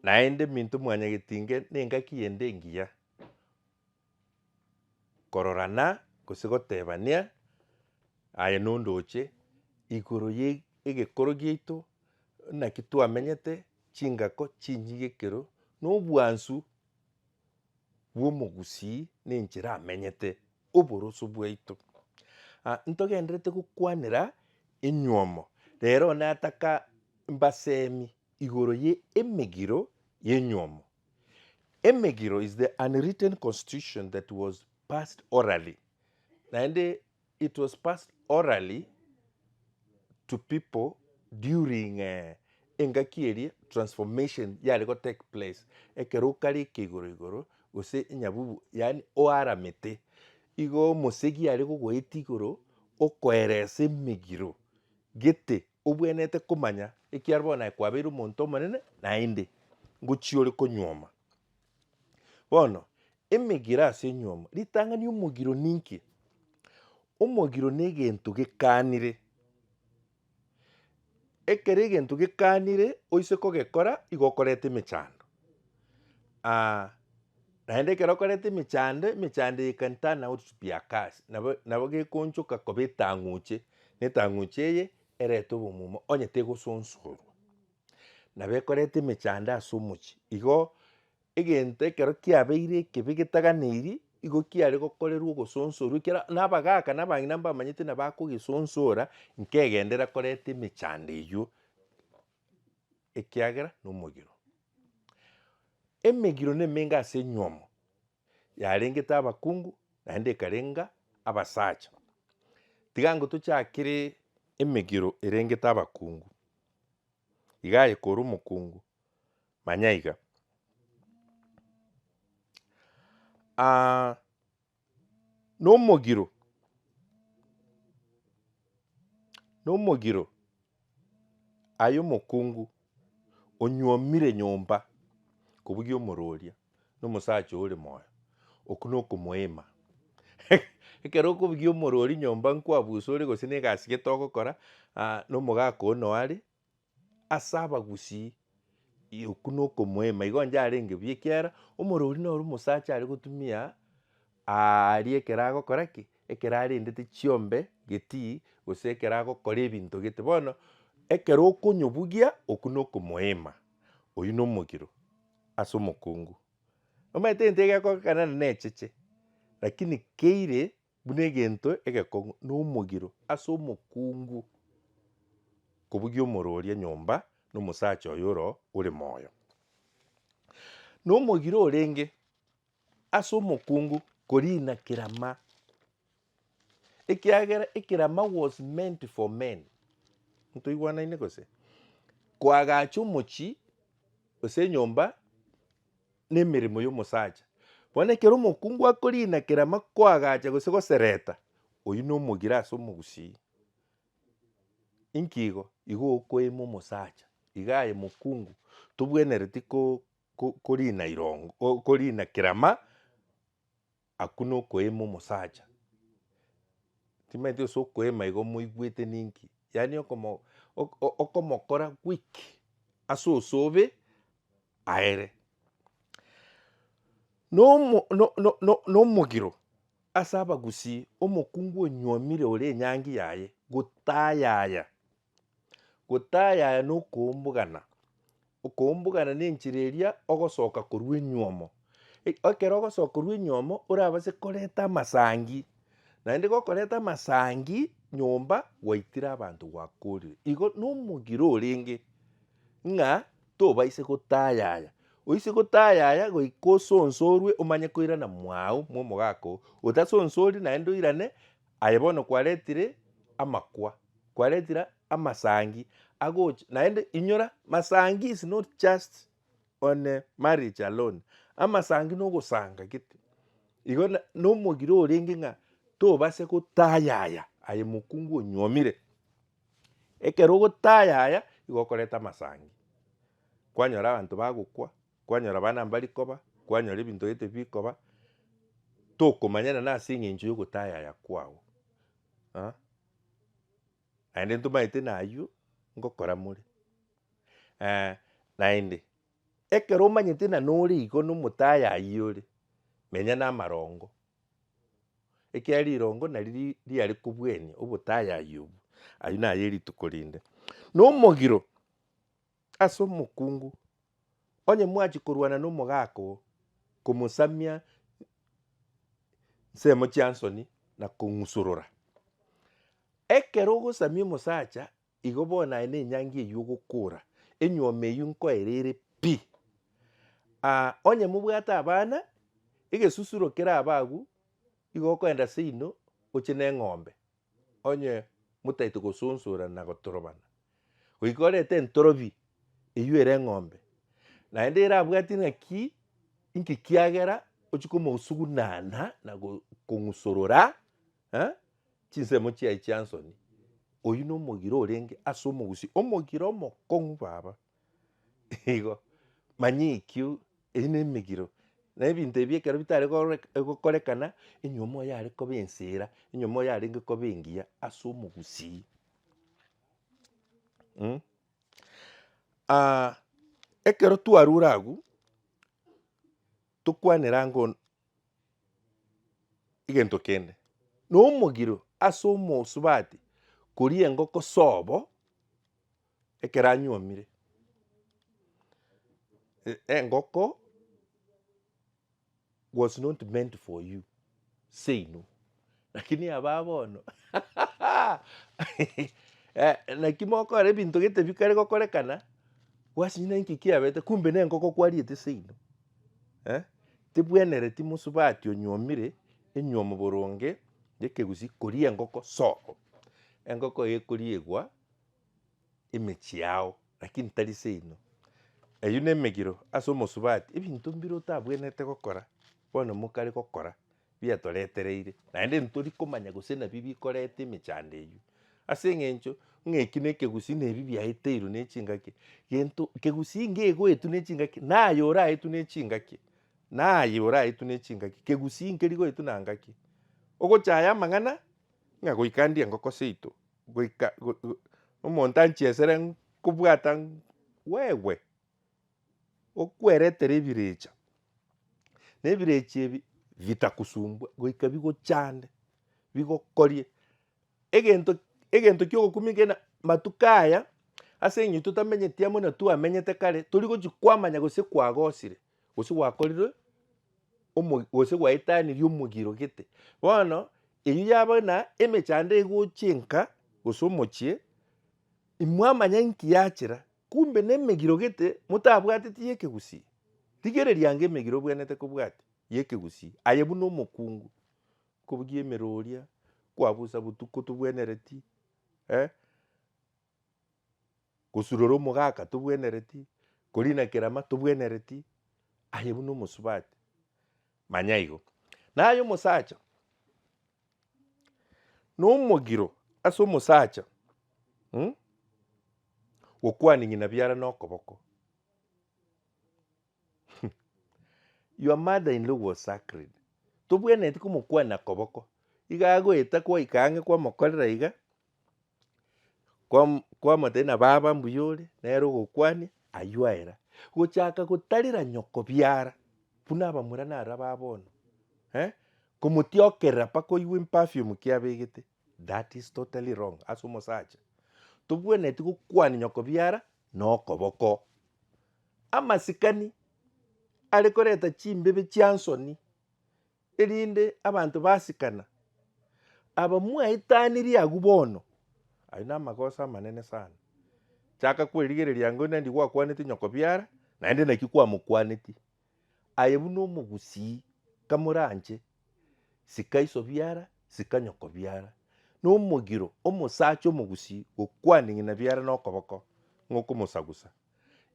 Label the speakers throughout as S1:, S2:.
S1: naende minto mwanya getinge nenga kiende ngiya kororana gosigotebania aye nondoche igoro ye egekoro giaito naki twamenyete chingako chinyigekero nobwansu bwa omogusii na enchera amenyete oboroso bwaito. Ntogenderete gokwanera enywomo rero nataka mbasemi igoro ye Emegiro ye enywomo. Emegiro is the unwritten constitution that was passed orally. And it was passed orally to people during engaki transformation yari go take place. Ekero kari igoro gose nyabubu yani oaramete. Igo mosegi yari go goeti igoro okoerese Emegiro gete obwenete komanya ekiarbona kwabeire omonto omonene naende ngochiore konywoma. Bono Emegiro ase enywomo ritang'ani omogiro ninki. Omogiro na egento gekanire. Ekero egento gekanire oise kogekora igo okorete emechando. Naende ekero okorete emechando you can turn out to be a curse. Nabo gekonchoka koba etang'uche. Na etang'uche eye erete obomumo onye tegosonsorwa. Nabo ekorete emechando ase omochie. Igo egento ekero kiabeire ekebe getaganeiri igo kiare gokorerwa ogosonsorwa ekero na abagaka na abang'ina mbamanyete nabakogesonsora nkegendera koreta emechando eywo ekiagera na omogiro. Emegiro na emenge ase enywomo yarengete abakungu naende ekarenga abasacha. Tiga ngo tochakire Emegiro erengete abakungu. Iga aye kore omokungu manya iga. Nomogiro aye omokungu onywomire nyomba kobugia omororia na omosacha ore moyo oku na okomoema. Ekero okobugia omorori nyomba nkwabusa ore gose na egasi gete ogokora na omogaka ono are ase Abagusii oku na okomoema igo inche arenge buya ekiara omorori noro omosacha are gotumia aria ekero agokora ki ekero arendete chiombe getii gose ekero agokora ebinto gete. Bono ekero okonyobugia oku na okomoema oywo na omogiro ase omokungu. Omanyete egento egekogekanana na echeche lakini keire buna egento egekong'u na omogiro ase omokungu kobugia omorori enyomba na omosacha oyo ore moyo. Na omogiro orenge ase omokungu korina kerama. Ekiagera ekerama was meant for men. Ntoigwanaine gose kwagacha omochi gose enyomba na emeremo ya omosacha. Bono ekero omokungu akorina kerama kwagacha gose gosereta oywo na omogiro ase omogusii. Inki igo okoema omosacha. Iga aye mokungu tobwenereti korina irongo korina kerama aku na okoema omosacha. Timanyete gose okoema igo moigwete ninki. Yani okomokora weak ase osobe aere. No omogiro ase Abagusii omokungu onywomire ore enyangi yaye gotayaya. Gotayaya na okoombogana. Okoombogana na enchera eria ogosoka korwa enywomo. Ekero ogosoka korwa enywomo orabase koreta amasangi. Naende gokoreta amasangi nyomba gwaitire abanto gwakorire. Igo na omogiro orenge ng'a tobaise gotayaya. Oise gotayaya goika osonsorwe omanye koirana mwao mwa omogaka ogo. Otasonsori naende oirane aye bono kwaretire amakwa. Kwaretire amasangi agocha naende inyora masangi is not just on marriage alone. Amasangi na ogosanga gete. Igo na omogiro orenge ng'a tobase gotayaya aye mokungu onywomire. Ekero ogotayaya igo okoreta amasangi. Kwanyora abanto bagokwa, kwanyora bana mbari koba, kwanyora ebinto gete bikoba, tokomanyana nase eng'encho ya ogotayaya kwao. Naende ntomanyete naywo ngokora more. Naende ekero manyete na nore igo no mutaya ayore menya na marongo ekera rirongo na riari kubweni obutaya ayubu ayuna yeri tukolinde no mogiro aso mukungu onye mwachi kurwana no mogako kumusamia semo chansoni na kungusurura ekero gusamia musacha igo bona ene nyangi yugukura enyome yunko erere pi onye mubwata abana igesusuro kera abagu igo kwenda sino ochine ng'ombe onye mutaito gosunsura na gotorobana uikorete ntorobi eyuere ng'ombe na ende abwati ngaki inki kiagera ochikumo usugunana na kungusurura chinsemo chia chansoni oyu no mogiro orenge aso mogusi omogiro mokongu baba igo manyikyu ine emegiro na ebinto ebiekero bitare gokorekana enyomo yare kobensera enyomo yare ngokobengia aso mogusi ekero twarura agu tukwanera ngo igento kende no mogiro aso mosubati kori engoko sobo ekero anyomire engoko was not meant for you say no lakini ababono nakimoko are binto gete bikare gokorekana wasinyina inki kiabete kumbe ne engoko kwariete say no tibwenere timusubati onyomire enyomo boronge yekegusi kori engoko sobo engoko ekoriegwa emechi yao lakini tari say no eyu nemegiro aso mosubati ebinto mbiro tabwenete gokora bono mokare gokora biatoretereire naende ntori komanya gosena bibi korete emechande eyu ase eng'encho ng'eki na ekegusi na ebi biaeteirwe na echingaki gento kegusi ngegoetu na echingaki naye oraetu na echingaki naye oraetu na echingaki kegusi nkeri goetu na ngaki ogochaya amang'ana ng'a goikandie engoko seito goika omonto anchiesere nkobwata wewe okweretere ebirecha na ebirecha ebi bitakusumbwa goika bigochande bigokorie egento kiogokumikena matuka aya ase eng'encho totamenyeti amo na twamenyete kare tori gochi kwamanya gose kwagosire gose gwakorire gose gwaetanirie omogiro gete bono eyio yabona emechande egochenka gose omochie imwamanya nki yachera kumbe na emegiro gete motabwateti ekegusi rigererianga emegiro bwenete kobwati yekegusi aye buna omokungu kobugia emeroria kwabusa botuko tobwenereti gosurora omogaka tobwenereti korina kerama tobwenereti aye buna omosubati manya igo naye omosacha na omogiro ase omosacha gokwaning'ina biara na okoboko your mother-in-law was sacred tobweneti komokwana koboko iga agoeta kwaika ang'e kwamokorera iga kwamotena baba mbuyore nere ogokwania aywaera gochaka gotarera nyoko biara buna abamura nara babono komotiokerera paka oigwe perfume kiabegete that is totally wrong ase omosacha tobweneti gokwania nyoko biara na okoboko amasikani are koreta chimbebe chiansoni erinde abanto basikana aba mwaetanirie agu bono ayo na amagosa amanene sana chaka kwerigereria ngo nendi gwakwanete nyoko biara naende naki kwamokwaneti aye buna omogusi kamoranche sika iso biara sika nyoko biara na omogiro omosacha omogusi gokwaning'ina biara na okoboko ng'okomosagusa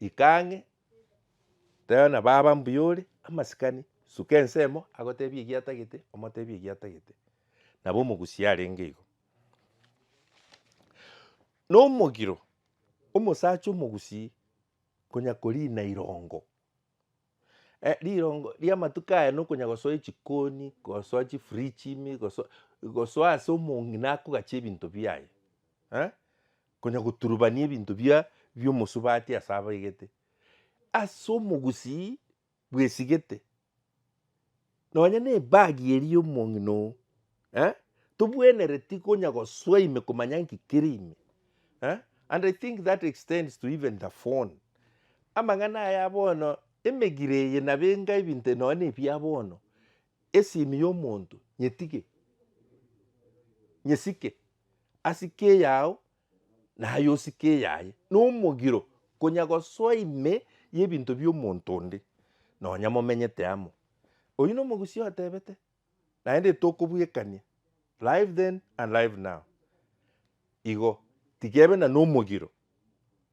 S1: ikang'e tena baba mbuyore amasikani suka ensemo agotebia egiatagete omotebia egiatagete nabo omogusi arenge igo na omogiro omosacha omogusi konya korina irongo rirongo ria amatuka aya nokonya gosoa echikoni gosoa chifridge ime gosoa ase omong'ina akogacha ebinto biaye konya goturubania ebinto bia omosubati ase abaigete ase omogusii bwesigete nonya na ebagi eri omong'ino tobwenereti konya goswaime komanya nkikere ime. And I think that extends to even the phone. Amang'ana aya bono emegiro eye nabenga ebinto nonya ebia bono esimu ya omonto nyetige nyesike asike yao nayo osike yaye nomogiro konya goswaime y'ebinto bia omonto onde nonya momenyete amo. Oyu no omogusii otebete naende tokobwekania live then and live now. Igo tigebe na nomogiro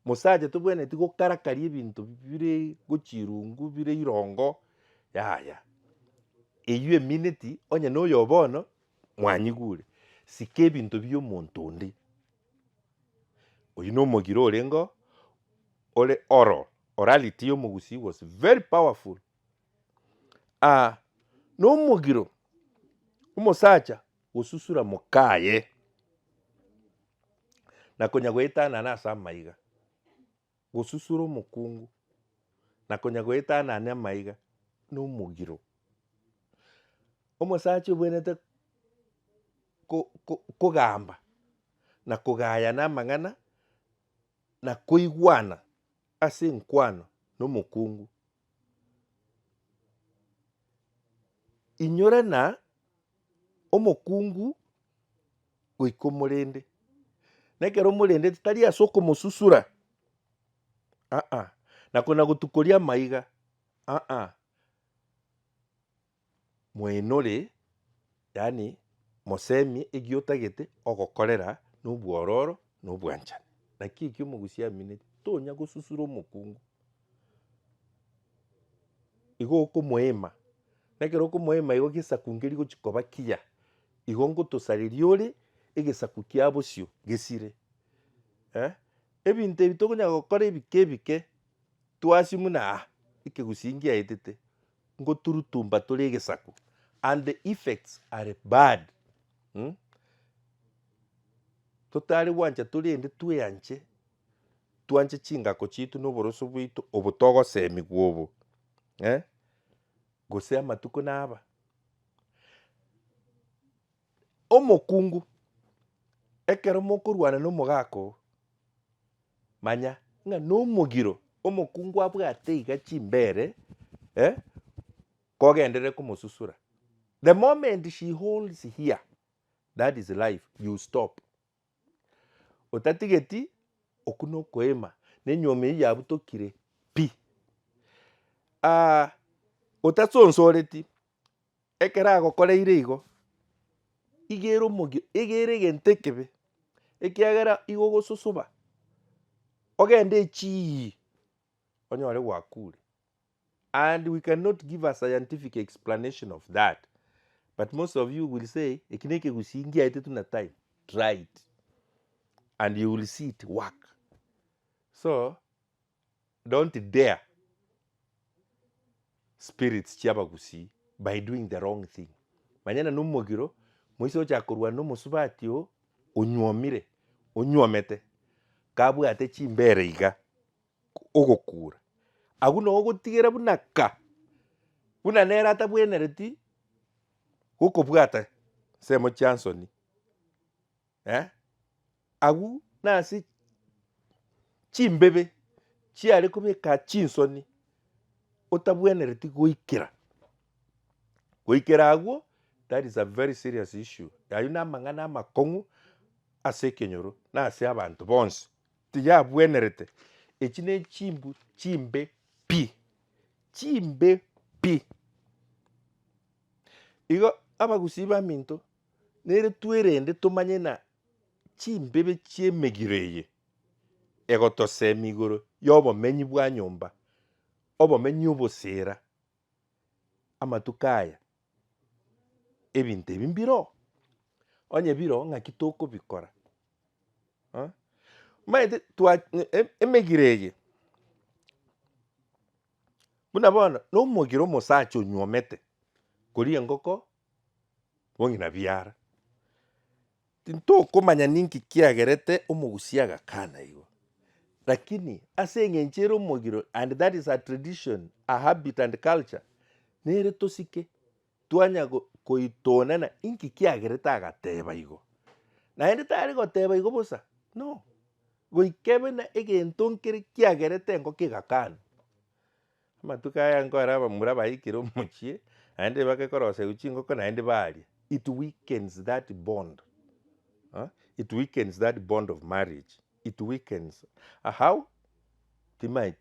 S1: mosacha tobweneti gokarakaria ebinto bire gochirungu bire irongo yaya eyu emineti onye noyo bono mwanyigure sike ebinto bia omonto onde. Oyu no omogiro orengo ore orality y'omogusii was very powerful. No omogiro omosacha gosusura mokaye nakonya goetana nase amaiga gosusura omokungu nakonya goetana na amaiga no omogiro. Omosacha obwenete kogamba na kogayana amang'ana na koigwana ase enkwano nomokungu. Inyorana omokungu goika omorende nekero omorende tari ase okomosusura nakona gotukoria amaiga mwenore yani mosemi egiotagete ogokorera nobwororo nobwanchani naki eki omogusii amineti tonya gosusura omokungu igo okomoema nekero okomoema igo gesaku ngeri gochikoba kiya igo ngotosareria ore egesaku kia bosio gesire. Ebinto ebi tokonya gokora ebike ebike twasi muna ekegusii ngiaetete ngoturutumba tore egesaku and the effects are bad. Totare gwancha torende tweanche twanche chingako chitu noboroso bwaitu obotogosemi gwobo gose amatuko naba omokungu ekero mokorwana nomogako manya ng'a nomogiro omokungu abwate iga chimbere kogenderere komosusura. The moment she holds here, that is life, you stop. Otatigeti okuno koema nenyome yabutokire pi. Otatsonsoreti ekera agokoreire igo igere omogiro egere gente kebe ekiagera igo gososoba ogende echii onyore gwakure. And we cannot give a scientific explanation of that, but most of you will say ekineke gusingi aite na time, try it and you will see it work. So don't dare spirits chiabagusii by doing the wrong thing. Manyana nomogiro moiso chakorwa nomosubatio onyuomire onyuomete kabwate chimbere iga ogokura aguno ogotigera bunaka buna nera atabwenereti gokobwata semo chansoni agu nasi chimbebe chiare kobeka chinsoni otabwenereti goikera agwo. That is a very serious issue. Ayu namang'ana amakong'u ase ekenyoro na ase abantu bonsi tiyabwenerete echi ne chimbu chimbe pi igo abagusii baminto nere twerende tomanye na chimbebe chiemegiro eye egotosemi igoro yobomenyi bwa nyomba obomenyi obosera amatuko aya ebinto ebi mbiro onye biro ng'aki tokobikora maete emegiro eye buna bono nomogiro omosacha onyuomete koria engoko bong'ina biara tintokomanya ninki kiagerete omogusii agakana igo Lakini ase ng'enchero Emegiro, and that is a tradition, a habit and culture. Nere tosike twanya koitonana inki kiagerete agateba igo. Naende tari goteba igo bosa. No. Goikebena egento nkere kiagerete ngo kigakana. Amatuka aya nkora abamura baikire omochie, naende bagekorose uchingo ko naende bari. It weakens that bond. It weakens that bond of marriage. It weakens. How? Timight.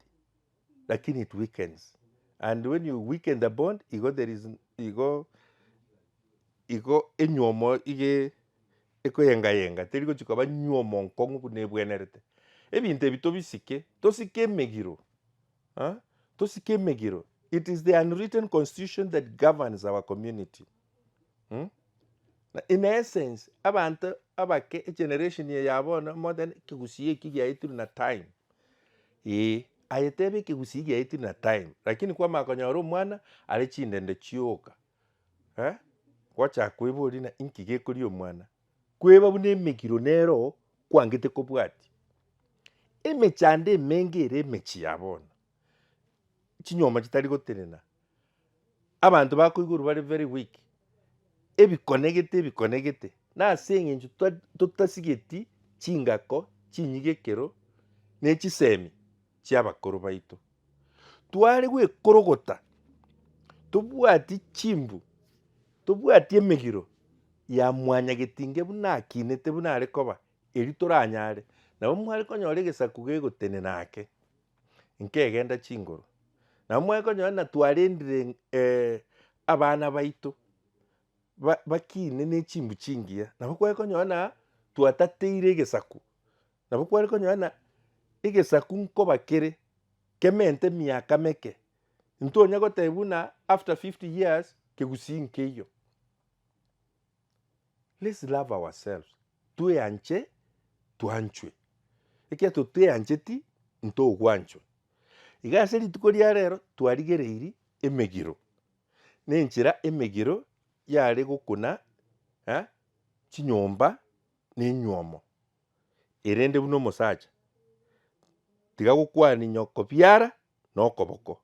S1: Lakini it weakens. And when you weaken the bond, there is enyuomo yenga. Terigo chukaba nyuomo nkongu bunebwenerete. Ebinte bito bisike, tosike Emegiro. Tosike Emegiro. It is the unwritten constitution that governs our community. In essence, abantu abake generation ye yabona modern kigusiye kigyaitru na time. Ayetebe kigusiye kigyaitru na time. Lakini kwa makonyoro mwana ali chindende chioka. Kwacha kwebori na inkige kuri omwana. Kweba bune Emegiro nero kwangete kobwati. Emechande mengere emechi yabona. Chinyoma chitari gotenena. Abantu bakoiguru bari very weak. Ebikonegete. Na sengenju tutasigeti chingako, chinyigekero, nechisemi, chiabakoro baito. Tuare gwe korogota. Tubwati chimbu. Tubwati Emegiro. Ya mwanya getinge buna kinete buna arekoba. Eri toranyare. Na omware konyore gesaku gegotene nake. Nke egenda chingoro. Na omware konyore na tuarendire abana baito. Bakine n'echimbu chingia. Na bokware konyona tuatateire gesaku. Na bokware konyona egesaku nkoba kere kemente miaka meke. Ntonya gotebuna after 50 years kegusi nkeyo. Let's love ourselves. Tuanche tuanchwe. Ekia tuancheti nto gwanchwe. Igase litukoria rero twarigereiri Emegiro. Nenchira Emegiro yare gukuna chinyomba n'enyuomo. Erende buno mosacha. Tiga gukwani nyoko byara nokoboko.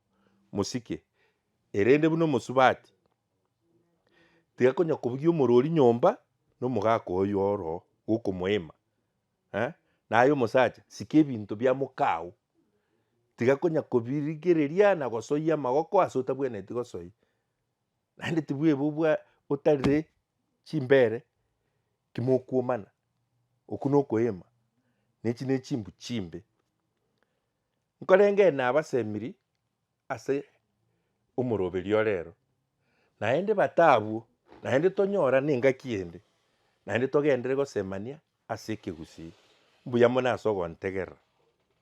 S1: Musike. Erende buno mosubati. Tiga konya kubugyo morori nyomba no mugako oyoro guko moema. Nayo mosacha sike ebinto bya mokao. Tiga konya kubirigereria na gosoya magoko asota bwene tigosoyi. Nande tibwe bubwa otarire chimbere kimokuomana okunoko ema nechi nechimbu chimbe nkorenge na abasemiri ase omoroberio rero naende batabu naende tonyora ninga kiende naende togendere gosemania ase kigusi mbuya mona asogo ntegera.